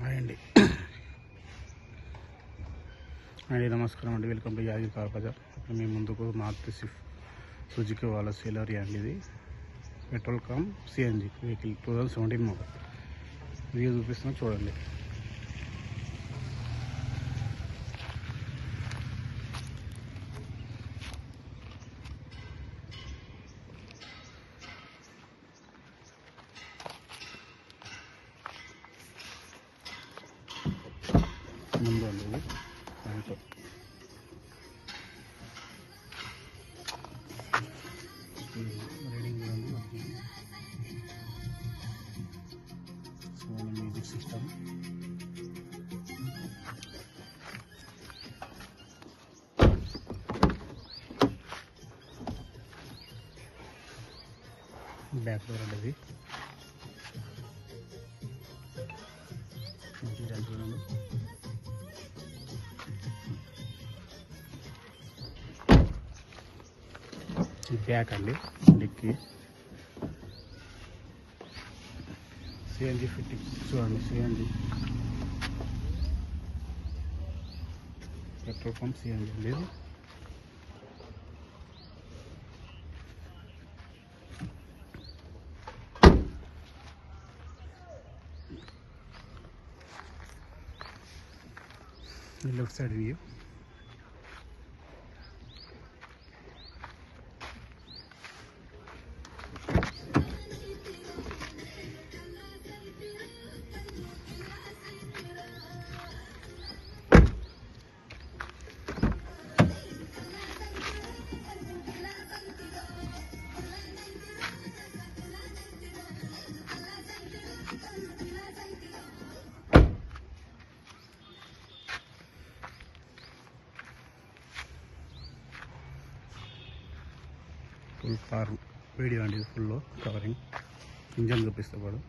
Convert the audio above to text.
అండి నమస్కారం అండి. Welcome to Yadagiri car Bazaar. మీ ముందుకు మారుతి స్విఫ్ట్ సుజుకి వాళ్ళ సెలరీ అండి. ఇది petrol cum CNG vehicle 2017 model. Video చూపిస్తున్నా చూడండి. ముందు అండి ఇది ఫ్రంట్ రీడింగ్ ఉంది. మనకి Sony music system, back door అండి. ఇది చూడండి. ఈ బ్యాక్ అండి డిక్కీ సిఎన్జి ఫిట్టింగ్ చూడండి. సిఎన్జి పెట్రోల్ పంప్ సిఎన్జి అండి. ఇది left side view. Full car video అండి. ఫుల్ కవరింగ్ ఇంజన్ చూపిస్తే పాడు.